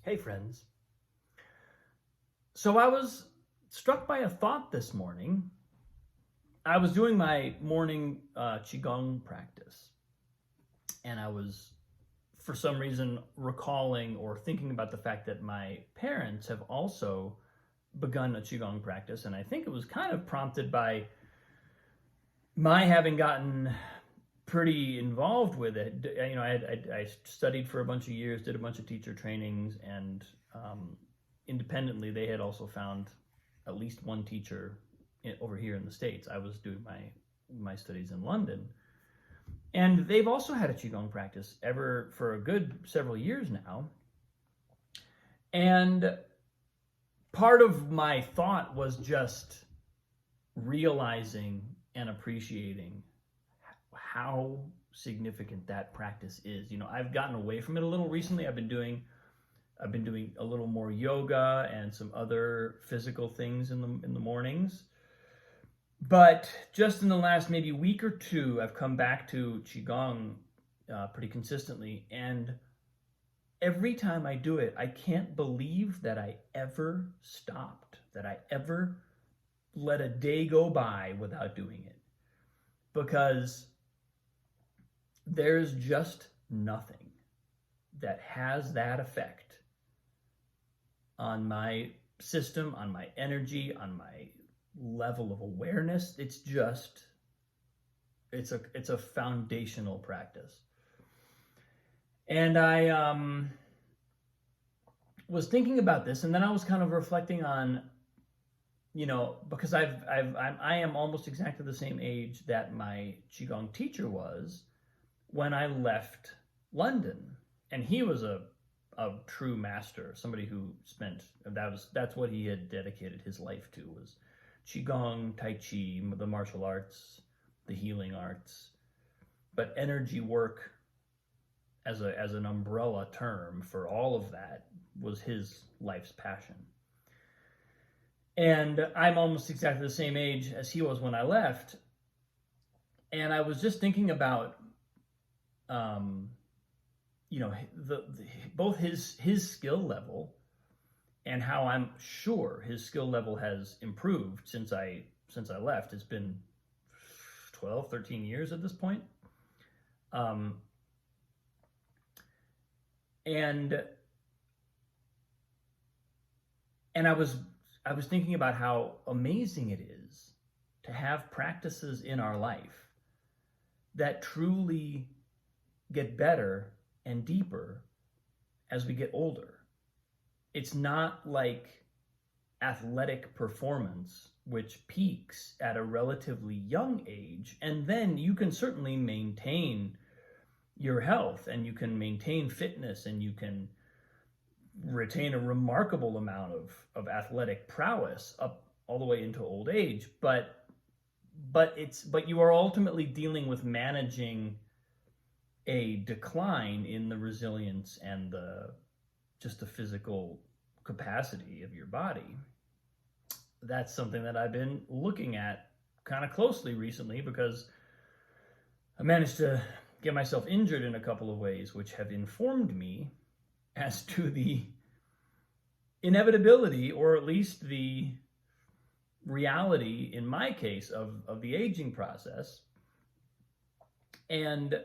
Hey friends. So I was struck by a thought this morning. I was doing my morning QiGong practice, and I was, for some reason, recalling or thinking about the fact that my parents have also begun a QiGong practice, and I think it was kind of prompted by my having gotten pretty involved with it. I studied for a bunch of years, did a bunch of teacher trainings, and independently, they had also found at least one teacher over here in the States. I was doing my studies in London, and they've also had a qigong practice ever for a good several years now. And part of my thought was just realizing and appreciating how significant that practice is. I've gotten away from it a little recently. I've been doing a little more yoga and some other physical things in the mornings. But just in the last maybe week or two, I've come back to qigong pretty consistently, and every time I do it, I can't believe that I ever stopped, that I ever let a day go by without doing it, because there's just nothing that has that effect on my system, on my energy, on my level of awareness. It's a foundational practice. And I was thinking about this, and then I was kind of reflecting on, because I am almost exactly the same age that my qigong teacher was when I left London, and he was a true master, somebody who that's what he had dedicated his life to, was qigong, tai chi, the martial arts, the healing arts, but energy work as an umbrella term for all of that was his life's passion. And I'm almost exactly the same age as he was when I left, and I was just thinking about both his skill level, and how I'm sure his skill level has improved since I left. It's been 12, 13 years at this point. And I was thinking about how amazing it is to have practices in our life that truly get better and deeper as we get older. It's not like athletic performance, which peaks at a relatively young age, and then you can certainly maintain your health, and you can maintain fitness, and you can retain a remarkable amount of athletic prowess up all the way into old age, but you are ultimately dealing with managing a decline in the resilience and just the physical capacity of your body. That's something that I've been looking at kind of closely recently, because I managed to get myself injured in a couple of ways, which have informed me as to the inevitability, or at least the reality in my case, of the aging process. And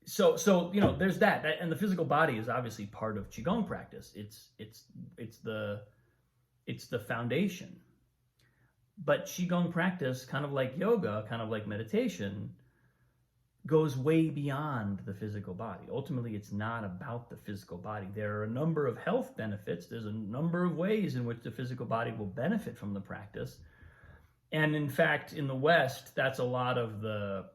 so there's that, and the physical body is obviously part of qigong practice. It's the foundation. But qigong practice, kind of like yoga, kind of like meditation, goes way beyond the physical body. Ultimately, it's not about the physical body. There are a number of health benefits. There's a number of ways in which the physical body will benefit from the practice. And in fact, in the West, that's a lot of the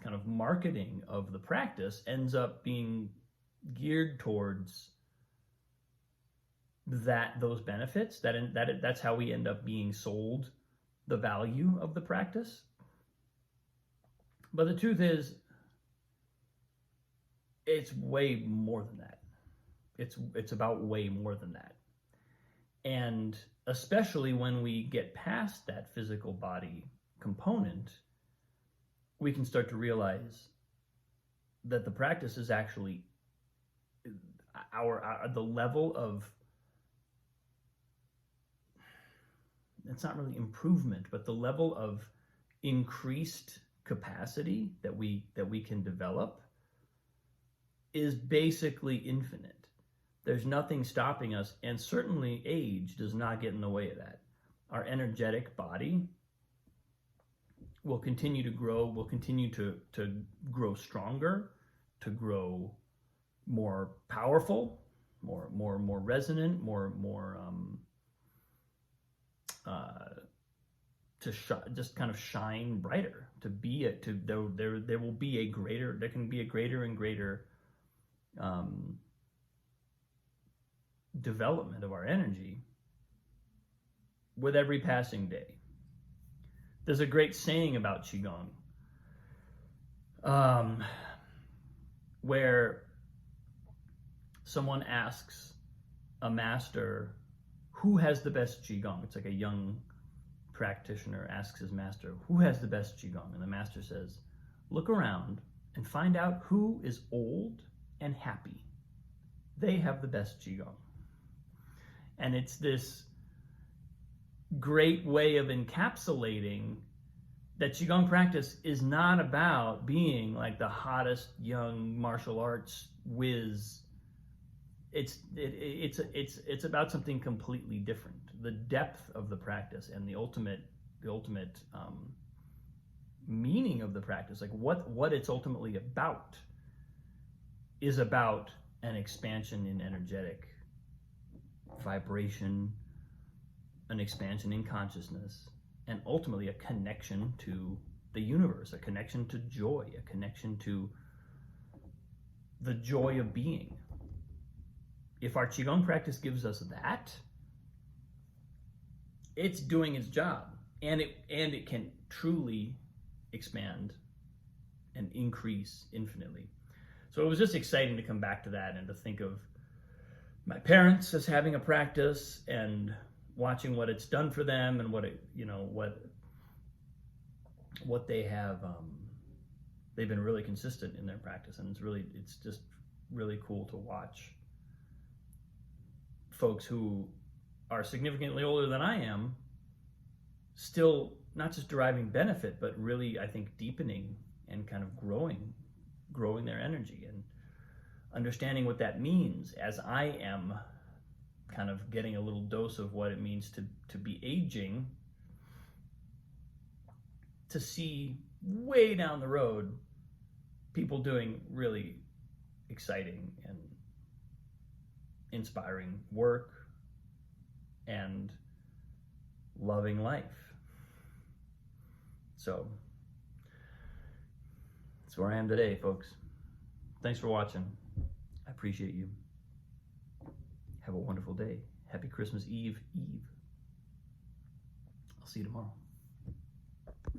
kind of marketing of the practice ends up being geared towards those benefits. That's how we end up being sold the value of the practice. But the truth is, it's way more than that. It's about way more than that. And especially when we get past that physical body component, we can start to realize that the practice is actually the level of, it's not really improvement, but the level of increased capacity that we can develop is basically infinite. There's nothing stopping us, and certainly age does not get in the way of that. Our energetic body will continue to grow, will continue to grow stronger, to grow more powerful, more resonant, just kind of shine brighter. There will be a greater, there can be a greater and greater development of our energy with every passing day. There's a great saying about Qigong, where someone asks a master, who has the best Qigong? It's like a young practitioner asks his master, who has the best Qigong? And the master says, look around and find out who is old and happy. They have the best Qigong. And it's this great way of encapsulating that Qigong practice is not about being like the hottest young martial arts whiz. It's about something completely different. The depth of the practice and the ultimate meaning of the practice, like what it's ultimately about, is about an expansion in energetic vibration, an expansion in consciousness, and ultimately a connection to the universe, a connection to joy, a connection to the joy of being. If our Qigong practice gives us that, it's doing its job, and it can truly expand and increase infinitely. So it was just exciting to come back to that and to think of my parents as having a practice and watching what it's done for them and what they have. They've been really consistent in their practice, and it's just really cool to watch folks who are significantly older than I am still not just deriving benefit, but really, I think, deepening and kind of growing their energy and understanding what that means, as I am kind of getting a little dose of what it means to be aging, to see way down the road people doing really exciting and inspiring work and loving life. So that's where I am today, folks. Thanks for watching. I appreciate you. Have a wonderful day. Happy Christmas Eve. I'll see you tomorrow.